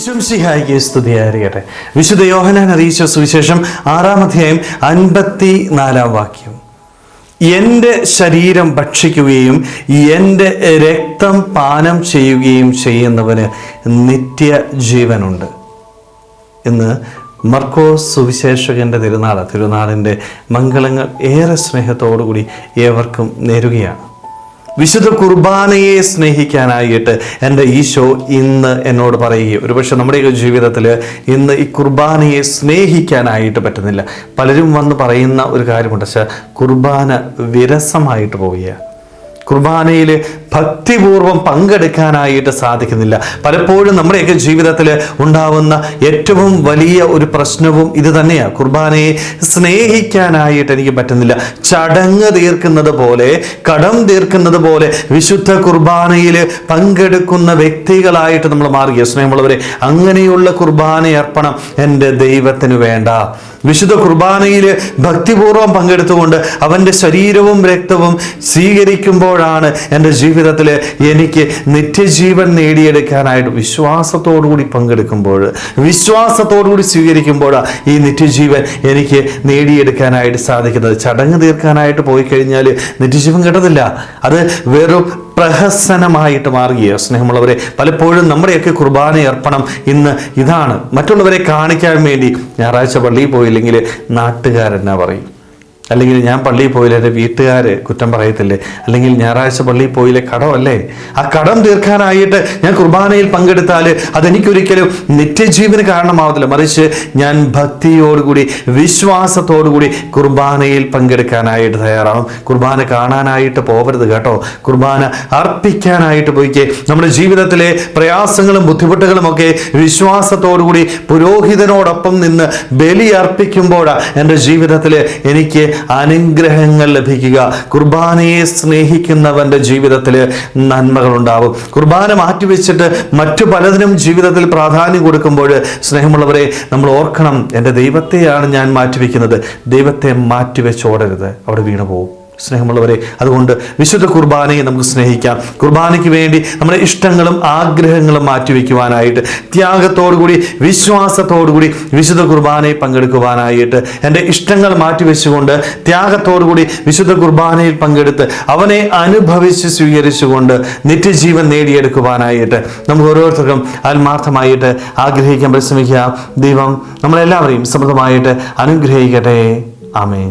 ഈശോമിശിഹായിക്ക് സ്തുതിയായിരിക്കട്ടെ. വിശുദ്ധ യോഹന്നാൻ അറിയിച്ച സുവിശേഷം 6-ാം അധ്യായം 54-ാം വാക്യം. എൻ്റെ ശരീരം ഭക്ഷിക്കുകയും എൻ്റെ രക്തം പാനം ചെയ്യുകയും ചെയ്യുന്നവന് നിത്യജീവനുണ്ട്. ഇന്ന് മർക്കോസ് സുവിശേഷകൻ്റെ തിരുനാളിൻ്റെ മംഗളങ്ങൾ ഏറെ സ്നേഹത്തോടുകൂടി ഏവർക്കും നേരുകയാണ്. വിശുദ്ധ കുർബാനയെ സ്നേഹിക്കാനായിട്ട് എൻ്റെ ഈശോ ഇന്ന് എന്നോട് പറയുകയും, ഒരുപക്ഷെ നമ്മുടെ ജീവിതത്തിൽ ഇന്ന് ഈ കുർബാനയെ സ്നേഹിക്കാനായിട്ട് പറ്റുന്നില്ല. പലരും വന്ന് പറയുന്ന ഒരു കാര്യമുണ്ട്, പക്ഷേ കുർബാന വിരസമായിട്ട് പോവുകയാണ്. കുർബാനയിൽ ഭക്തിപൂർവം പങ്കെടുക്കാനായിട്ട് സാധിക്കുന്നില്ല. പലപ്പോഴും നമ്മുടെയൊക്കെ ജീവിതത്തിൽ ഉണ്ടാവുന്ന ഏറ്റവും വലിയ ഒരു പ്രശ്നവും ഇത് തന്നെയാണ്. കുർബാനയെ സ്നേഹിക്കാനായിട്ട് എനിക്ക് പറ്റുന്നില്ല. ചടങ്ങ് തീർക്കുന്നത് പോലെ, കടം തീർക്കുന്നത് പോലെ വിശുദ്ധ കുർബാനയിൽ പങ്കെടുക്കുന്ന വ്യക്തികളായിട്ട് നമ്മൾ മാറുക. സ്നേഹമുള്ളവരെ, അങ്ങനെയുള്ള കുർബാന അർപ്പണം എൻ്റെ ദൈവത്തിന് വേണ്ട. വിശുദ്ധ കുർബാനയിൽ ഭക്തിപൂർവം പങ്കെടുത്തുകൊണ്ട് അവൻ്റെ ശരീരവും രക്തവും സ്വീകരിക്കുമ്പോഴാണ് എൻ്റെ ജീവിതത്തിൽ എനിക്ക് നിത്യജീവൻ നേടിയെടുക്കാനായിട്ട് വിശ്വാസത്തോടുകൂടി പങ്കെടുക്കുമ്പോൾ, വിശ്വാസത്തോടുകൂടി സ്വീകരിക്കുമ്പോഴാണ് ഈ നിത്യജീവൻ എനിക്ക് നേടിയെടുക്കാനായിട്ട് സാധിക്കുന്നത്. ചടങ്ങ് തീർക്കാനായിട്ട് പോയി കഴിഞ്ഞാൽ നിത്യജീവൻ കിട്ടത്തില്ല. അത് വെറും പ്രഹസനമായിട്ട് മാറുകയാണ്. സ്നേഹമുള്ളവരെ, പലപ്പോഴും നമ്മുടെയൊക്കെ കുർബാന അർപ്പണം ഇന്ന് ഇതാണ്. മറ്റുള്ളവരെ കാണിക്കാൻ വേണ്ടി ഞായറാഴ്ച പള്ളിയിൽ പോയില്ലെങ്കിൽ നാട്ടുകാരെന്നാ പറയും, അല്ലെങ്കിൽ ഞാൻ പള്ളിയിൽ പോയില്ല എൻ്റെ വീട്ടുകാർ കുറ്റം പറയത്തില്ലേ, അല്ലെങ്കിൽ ഞായറാഴ്ച പള്ളിയിൽ പോയില്ലേ കടമല്ലേ, ആ കടം തീർക്കാനായിട്ട് ഞാൻ കുർബാനയിൽ പങ്കെടുത്താൽ അതെനിക്കൊരിക്കലും നിത്യജീവന് കാരണമാവത്തില്ല. മറിച്ച് ഞാൻ ഭക്തിയോടുകൂടി വിശ്വാസത്തോടുകൂടി കുർബാനയിൽ പങ്കെടുക്കാനായിട്ട് തയ്യാറാവും. കുർബാന കാണാനായിട്ട് പോകരുത് കേട്ടോ, കുർബാന അർപ്പിക്കാനായിട്ട് പോയിക്കേ. നമ്മുടെ ജീവിതത്തിലെ പ്രയാസങ്ങളും ബുദ്ധിമുട്ടുകളും ഒക്കെ വിശ്വാസത്തോടുകൂടി പുരോഹിതനോടൊപ്പം നിന്ന് ബലി അർപ്പിക്കുമ്പോഴാണ് എൻ്റെ ജീവിതത്തിൽ എനിക്ക് അനുഗ്രഹങ്ങൾ ലഭിക്കുക. കുർബാനയെ സ്നേഹിക്കുന്നവന്റെ ജീവിതത്തിൽ നന്മകൾ ഉണ്ടാവും. കുർബാന മാറ്റിവെച്ചിട്ട് മറ്റു പലതിനും ജീവിതത്തിൽ പ്രാധാന്യം കൊടുക്കുമ്പോൾ, സ്നേഹമുള്ളവരെ, നമ്മൾ ഓർക്കണം, എൻ്റെ ദൈവത്തെയാണ് ഞാൻ മാറ്റിവെക്കുന്നത്. ദൈവത്തെ മാറ്റിവെച്ചോടരുത്, അവിടെ വീണു പോകും. സ്നേഹമുള്ളവരെ, അതുകൊണ്ട് വിശുദ്ധ കുർബാനയെ നമുക്ക് സ്നേഹിക്കാം. കുർബാനയ്ക്ക് വേണ്ടി നമ്മുടെ ഇഷ്ടങ്ങളും ആഗ്രഹങ്ങളും മാറ്റിവെക്കുവാനായിട്ട്, ത്യാഗത്തോടുകൂടി വിശ്വാസത്തോടുകൂടി വിശുദ്ധ കുർബാനയിൽ പങ്കെടുക്കുവാനായിട്ട്, എൻ്റെ ഇഷ്ടങ്ങൾ മാറ്റിവെച്ചുകൊണ്ട് ത്യാഗത്തോടുകൂടി വിശുദ്ധ കുർബാനയിൽ പങ്കെടുത്ത് അവനെ അനുഭവിച്ച് സ്വീകരിച്ചുകൊണ്ട് നിത്യജീവൻ നേടിയെടുക്കുവാനായിട്ട് നമുക്ക് ഓരോരുത്തർക്കും ആത്മാർത്ഥമായിട്ട് ആഗ്രഹിക്കാൻ പരിശ്രമിക്കുക. ദൈവം നമ്മളെല്ലാവരെയും സമൃദ്ധമായിട്ട് അനുഗ്രഹിക്കട്ടെ. ആമേൻ.